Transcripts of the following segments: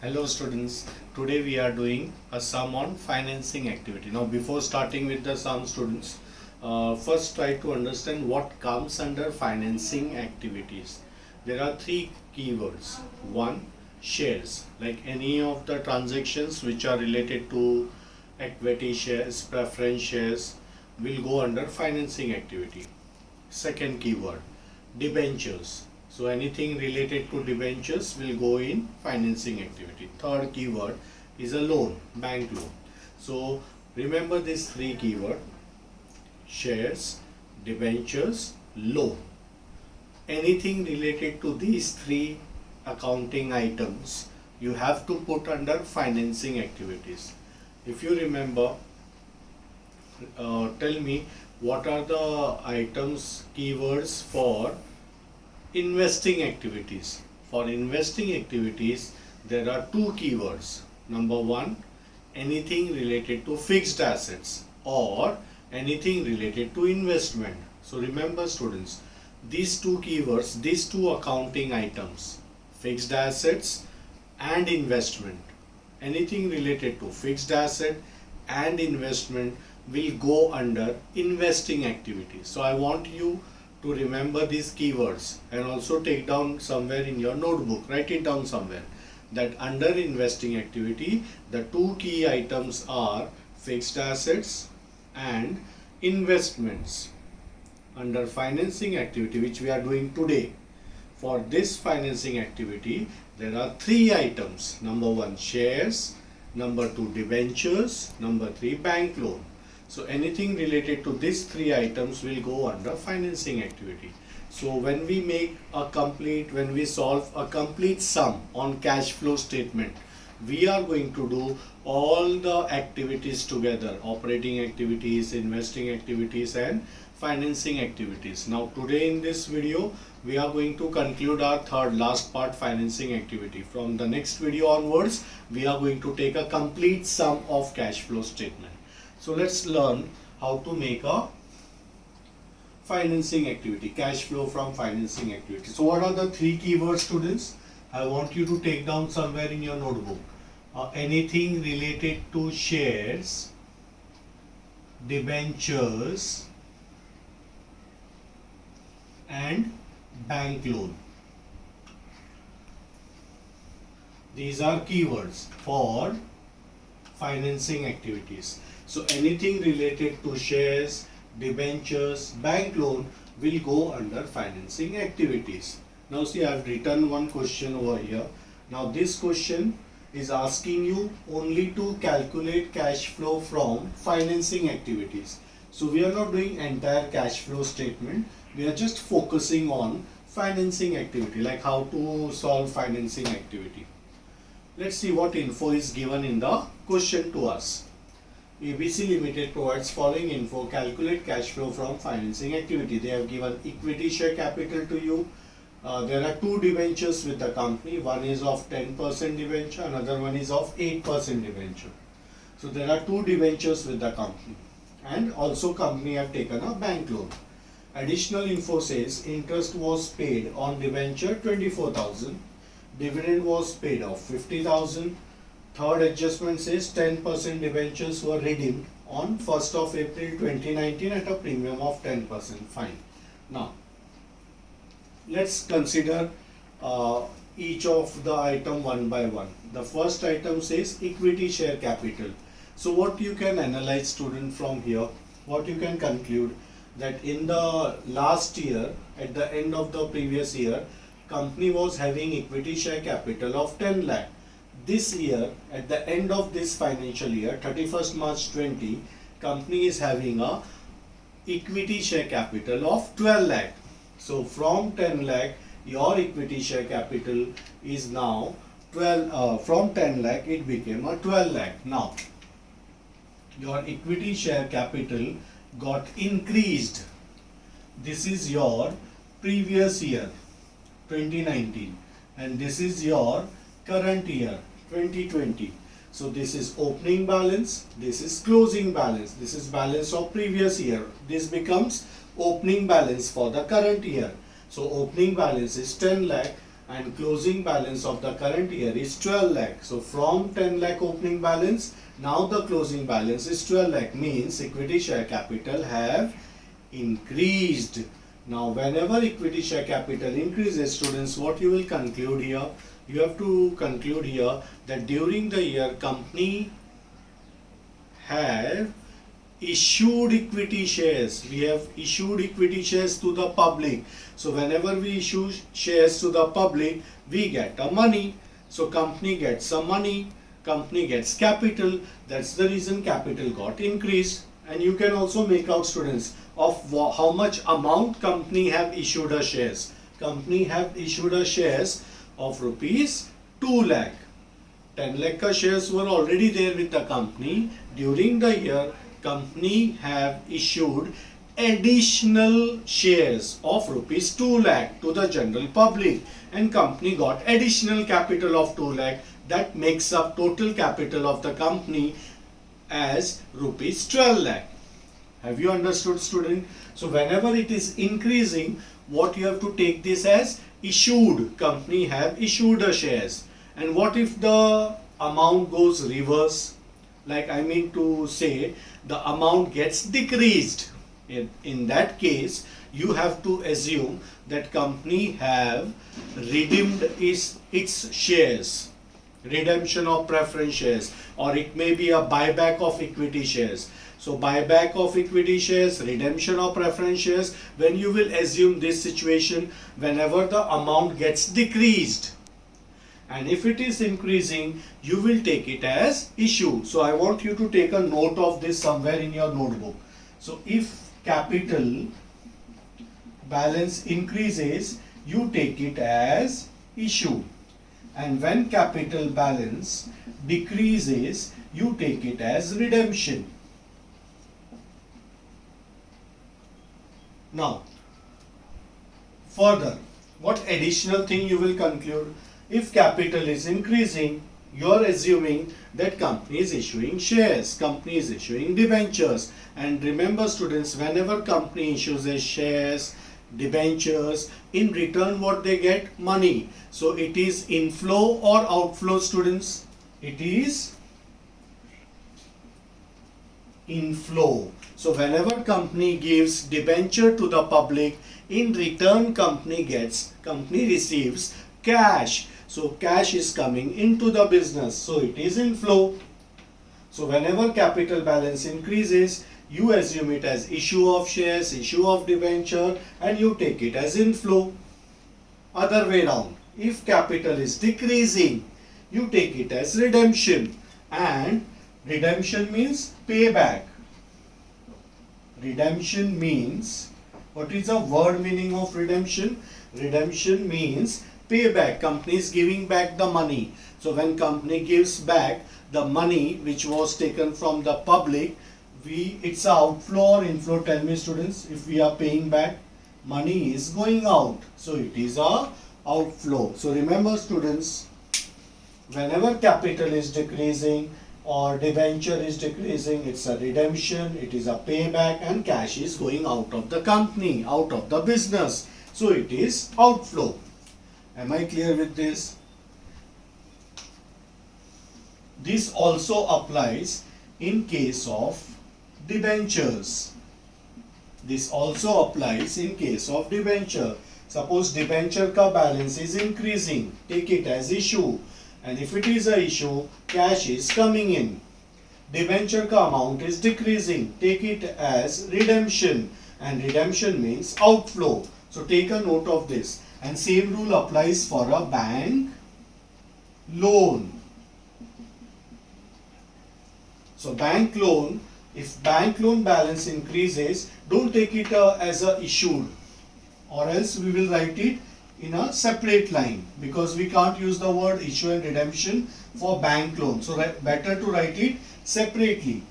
Hello students, today we are doing a sum on financing activity. Now before starting with the sum students, first try to understand what comes under financing activities. There are three keywords. One, shares, like any of the transactions which are related to equity shares, preference shares will go under financing activity. Second keyword, debentures. So anything related to debentures will go in financing activity. Third keyword is a loan, bank loan. So remember these three keywords: shares, debentures, loan. Anything related to these three accounting items you have to put under financing activities. If you remember, tell me what are the items, keywords for investing activities. For investing activities, there are two keywords. Number one, anything related to fixed assets or anything related to investment. So remember students, these two keywords, these two accounting items, fixed assets and investment, anything related to fixed asset and investment will go under investing activities. So I want you to remember these keywords and also take down somewhere in your notebook, write it down somewhere, that under investing activity the two key items are fixed assets and investments. Under financing activity, which we are doing today, for this financing activity there are three items. Number one, shares. Number two, debentures. Number three, bank loan. So anything related to these three items will go under financing activity. So when we solve a complete sum on cash flow statement, we are going to do all the activities together: operating activities, investing activities and financing activities. Now today in this video we are going to conclude our third last part, financing activity. From the next video onwards we are going to take a complete sum of cash flow statement. So let's learn how to make a financing activity, cash flow from financing activity. So what are the three keywords students? I want you to take down somewhere in your notebook. Anything related to shares, debentures and bank loan. These are keywords for financing activities. So anything related to shares, debentures, bank loan will go under financing activities. Now see, I have written one question over here. Now this question is asking you only to calculate cash flow from financing activities. So we are not doing entire cash flow statement. We are just focusing on financing activity, like how to solve financing activity. Let's see what info is given in the question to us. ABC Limited provides following info: calculate cash flow from financing activity. They have given equity share capital to you. There are two debentures with the company. One is of 10% debenture, another one is of 8% debenture. So there are two debentures with the company, and also company have taken a bank loan. Additional info says interest was paid on debenture 24,000, dividend was paid of 50,000. Third adjustment says 10% debentures were redeemed on 1st of April 2019 at a premium of 10%. Fine. Now, let's consider each of the item one by one. The first item says equity share capital. So what you can analyze, student, from here, what you can conclude, that in the last year, at the end of the previous year, company was having equity share capital of 10 lakh. This year, at the end of this financial year, 31st March 20, company is having a equity share capital of 12 lakh. So from 10 lakh, your equity share capital is now 12, from 10 lakh it became a 12 lakh. Now, your equity share capital got increased. This is your previous year, 2019, and this is your current year, 2020. So this is opening balance, this is closing balance, this is balance of previous year. This becomes opening balance for the current year. So opening balance is 10 lakh, and closing balance of the current year is 12 lakh. So from 10 lakh opening balance, now the closing balance is 12 lakh, means equity share capital have increased. Now whenever equity share capital increases, students, what you will conclude here? You have to conclude here that during the year company have issued equity shares. We have issued equity shares to the public. So whenever we issue shares to the public, we get a money. So company gets some money, company gets capital. That's the reason capital got increased. And you can also make out, students, of how much amount company have issued a shares. Company have issued a shares of rupees 2 lakh. 10 lakh ka shares were already there with the company. During the year, company have issued additional shares of rupees 2 lakh to the general public, and company got additional capital of 2 lakh. That makes up total capital of the company as rupees 12 lakh. Have you understood, student? So whenever it is increasing, what you have to take this as issued. Company have issued a shares. And what if the amount goes reverse? Like, I mean to say, the amount gets decreased. In that case, you have to assume that company have redeemed its shares. Redemption of preference shares, or it may be a buyback of equity shares. So buyback of equity shares, redemption of preference shares, when you will assume this situation, whenever the amount gets decreased, and if it is increasing, you will take it as issue. So I want you to take a note of this somewhere in your notebook. So if capital balance increases, you take it as issue. And when capital balance decreases, you take it as redemption. Now, further, what additional thing you will conclude? If capital is increasing, you are assuming that company is issuing shares, company is issuing debentures. And remember, students, whenever company issues a shares, debentures, in return what they get? Money. So it is inflow or outflow, students? It is inflow. So whenever company gives debenture to the public, in return company receives cash. So cash is coming into the business. So it is inflow. So whenever capital balance increases, you assume it as issue of shares, issue of debenture, and you take it as inflow. Other way round. If capital is decreasing, you take it as redemption. And redemption means payback. Redemption means, what is the word meaning of redemption? Redemption means payback. Company is giving back the money. So when company gives back the money which was taken from the public, it's a outflow or inflow? Tell me, students, if we are paying back, money is going out. So it is a outflow. So remember, students, whenever capital is decreasing or debenture is decreasing, it's a redemption, it is a payback, and cash is going out of the company, out of the business. So it is outflow. Am I clear with this? This also applies in case of debentures. This also applies in case of debenture. Suppose debenture ka balance is increasing, take it as issue. And if it is a issue, cash is coming in. Debenture ka amount is decreasing, take it as redemption. And redemption means outflow. So take a note of this. And same rule applies for a bank loan. So bank loan, if bank loan balance increases, don't take it as a issued, or else we will write it in a separate line, because we can't use the word issue and redemption for bank loan. So better to write it separately.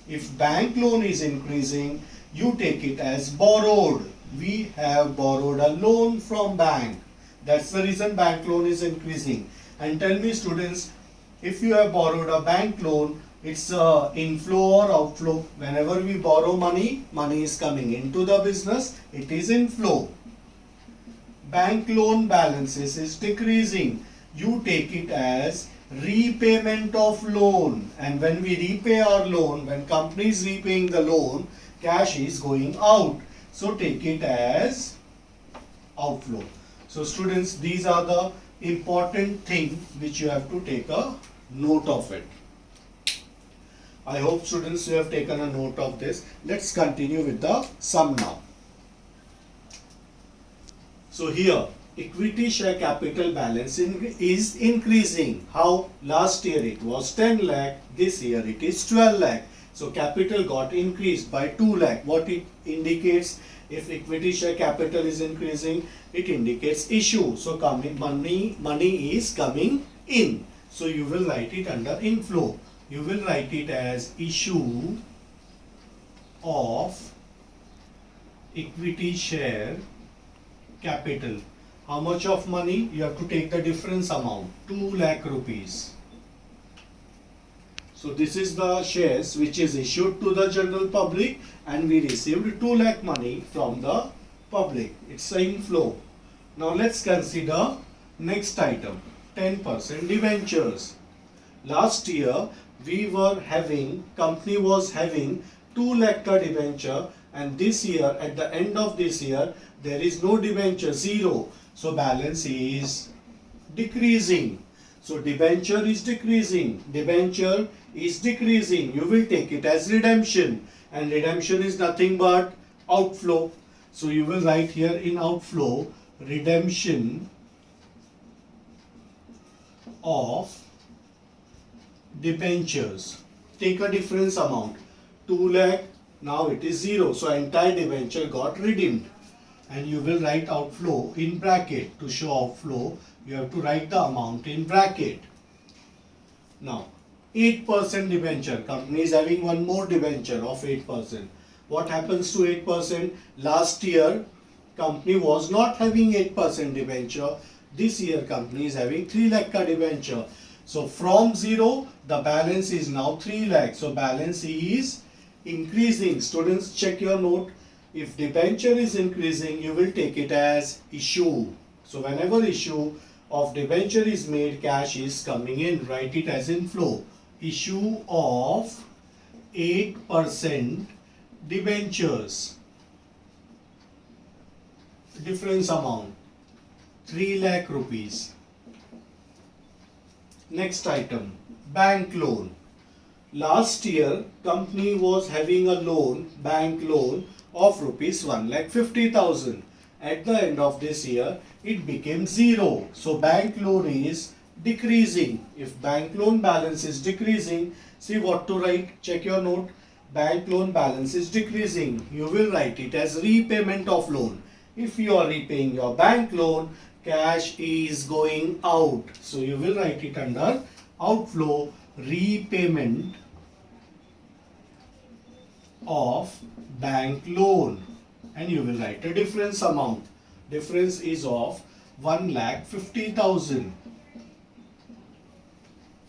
If bank loan is increasing, you take it as borrowed. We have borrowed a loan from bank. That's the reason bank loan is increasing. And tell me, students, if you have borrowed a bank loan, it's inflow or outflow? Whenever we borrow money, money is coming into the business, it is inflow. bank loan balances is decreasing. You take it as repayment of loan, and when we repay our loan, when company is repaying the loan, cash is going out. So take it as outflow. So students, these are the important thing which you have to take a note of it. I hope students you have taken a note of this. Let's continue with the sum now. So here equity share capital balance is increasing. How? Last year it was 10 lakh, this year it is 12 lakh. So capital got increased by 2 lakh. What it indicates? If equity share capital is increasing, it indicates issue. So money is coming in. So you will write it under inflow. You will write it as issue of equity share capital. How much of money? You have to take the difference amount, 2 lakh rupees. So this is the shares which is issued to the general public, and we received 2 lakh money from the public. It's an inflow. Now let's consider next item, 10% debentures. Last year company was having 2 lakh ka debenture, and this year, at the end of this year, there is no debenture, zero. So balance is decreasing. So debenture is decreasing. Debenture is decreasing. You will take it as redemption, and redemption is nothing but outflow. So you will write here in outflow, redemption of debentures. Take a difference amount, 2 lakh, now it is 0. So entire debenture got redeemed. And you will write outflow in bracket. To show outflow, you have to write the amount in bracket. Now, 8% debenture. Company is having one more debenture of 8%. What happens to 8%? Last year, company was not having 8% debenture. This year, company is having 3 lakh ka debenture. So from 0, the balance is now 3 lakh. So balance is increasing. Students, check your note. If debenture is increasing, you will take it as issue. So whenever issue of debenture is made, cash is coming in. Write it as inflow. Issue of 8% debentures. Difference amount, 3 lakh rupees. Next item, bank loan. Last year, company was having a loan, bank loan of rupees 1,50,000. At the end of this year, it became 0. So bank loan is decreasing. If bank loan balance is decreasing, see what to write. Check your note. Bank loan balance is decreasing. You will write it as repayment of loan. If you are repaying your bank loan, cash is going out. So you will write it under outflow, repayment of bank loan, and you will write a difference amount. Difference is of 1,50,000.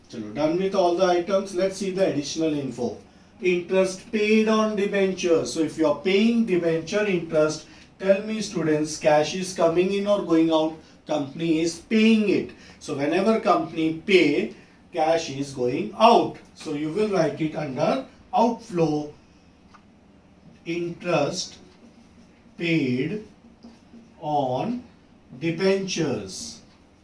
Chalo, done with all the items. Let's see the additional info. Interest paid on debenture. So if you are paying debenture interest, tell me students, cash is coming in or going out? Company is paying it. So whenever company pay, cash is going out. So you will write it under outflow, interest paid on debentures.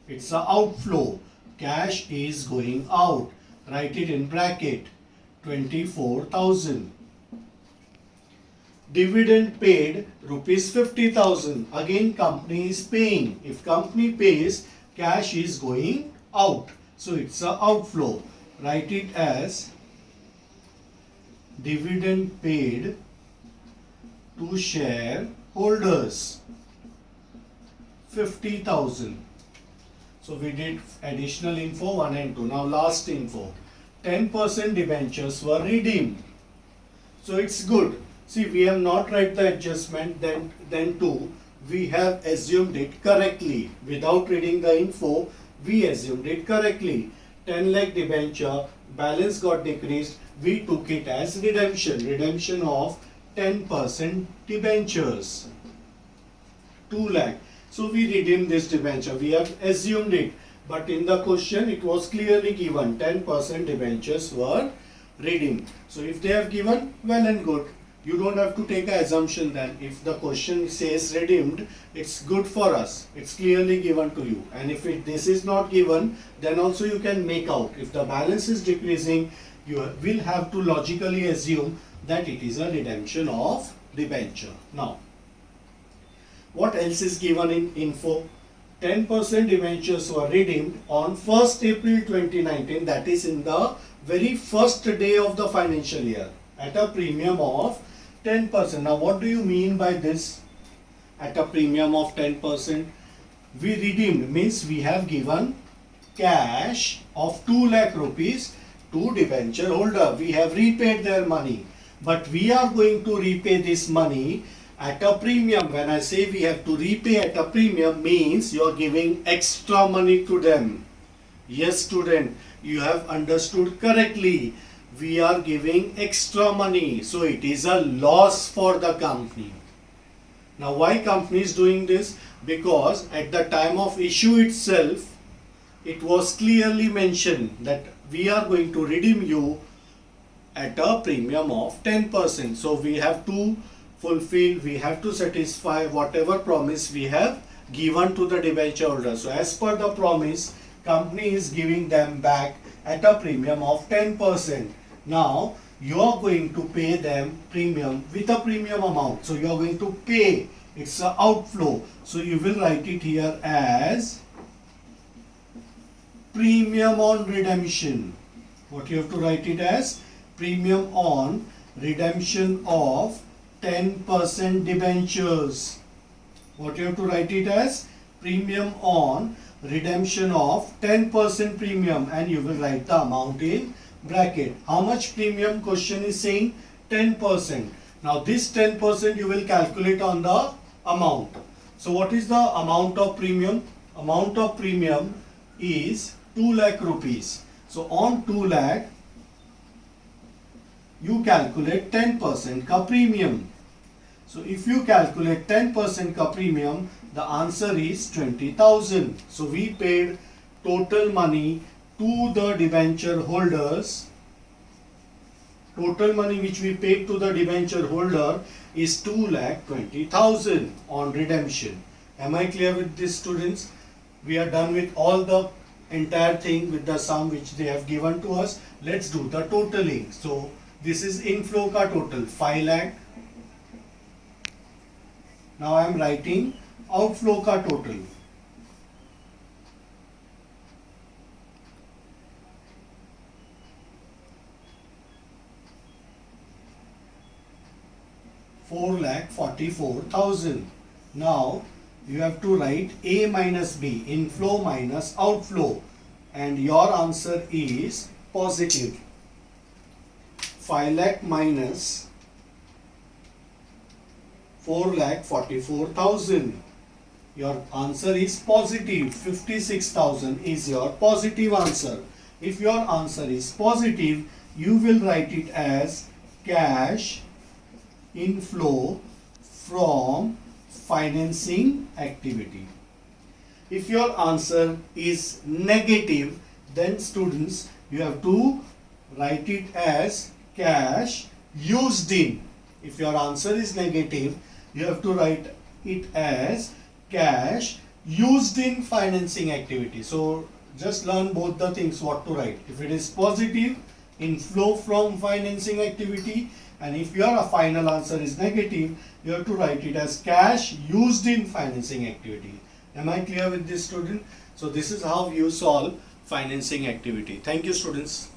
It's an outflow. Cash is going out. Write it in bracket, 24,000. Dividend paid rupees 50,000. Again company is paying. If company pays, cash is going out. So it's an outflow. Write it as dividend paid to shareholders, 50,000. So we did additional info 1 and 2. Now last info. 10% debentures were redeemed. So it's good. See, we have not read the adjustment, then 2. We have assumed it correctly. Without reading the info, we assumed it correctly. 10 lakh debenture, balance got decreased. We took it as redemption. Redemption of 10% debentures, 2 lakh. So we redeemed this debenture. We have assumed it, but in the question it was clearly given 10% debentures were redeemed. So if they have given, well and good. You don't have to take an assumption then. If the question says redeemed, it's good for us. It's clearly given to you. And if this is not given, then also you can make out. If the balance is decreasing, you will have to logically assume that it is a redemption of debenture. Now, what else is given in info? 10% debentures were redeemed on 1st April 2019, that is in the very first day of the financial year, at a premium of 10%. Now what do you mean by this? At a premium of 10%, we redeemed means we have given cash of 2 lakh rupees to debenture holder. We have repaid their money, but we are going to repay this money at a premium. When I say we have to repay at a premium, means you are giving extra money to them. Yes student, you have understood correctly. We are giving extra money, so it is a loss for the company. Now why company is doing this? Because at the time of issue itself, it was clearly mentioned that we are going to redeem you at a premium of 10%. So we have to fulfill, we have to satisfy whatever promise we have given to the debenture holder. So as per the promise, company is giving them back at a premium of 10%. Now you are going to pay them premium with a premium amount. So you are going to pay, it's an outflow. So you will write it here as premium on redemption. What you have to write it as? Premium on redemption of 10% debentures. What you have to write it as? Premium on redemption of 10% premium, and you will write the amount in bracket. How much premium question is saying? 10%. Now this 10% you will calculate on the amount. So what is the amount of premium? Amount of premium is 2 lakh rupees. So on 2 lakh you calculate 10% ka premium. So if you calculate 10% ka premium, the answer is 20,000. So we paid total money to the debenture holders. Total money which we paid to the debenture holder is 2,20,000 on redemption. Am I clear with this students? We are done with all the entire thing with the sum which they have given to us. Let's do the totaling. So this is inflow ka total 5 lakh. Now I am writing outflow ka total. $4,44,000. Now you have to write A minus B, inflow minus outflow, and your answer is positive. 5 lakh minus 4,44,000. Your answer is positive. 56,000 is your positive answer. If your answer is positive, you will write it as cash inflow from financing activity. If your answer is negative, then students, you have to write it as cash used in. If your answer is negative, you have to write it as cash used in financing activity. So just learn both the things what to write. If it is positive, inflow from financing activity, and if your final answer is negative, you have to write it as cash used in financing activity. Am I clear with this student? So this is how you solve financing activity. Thank you students.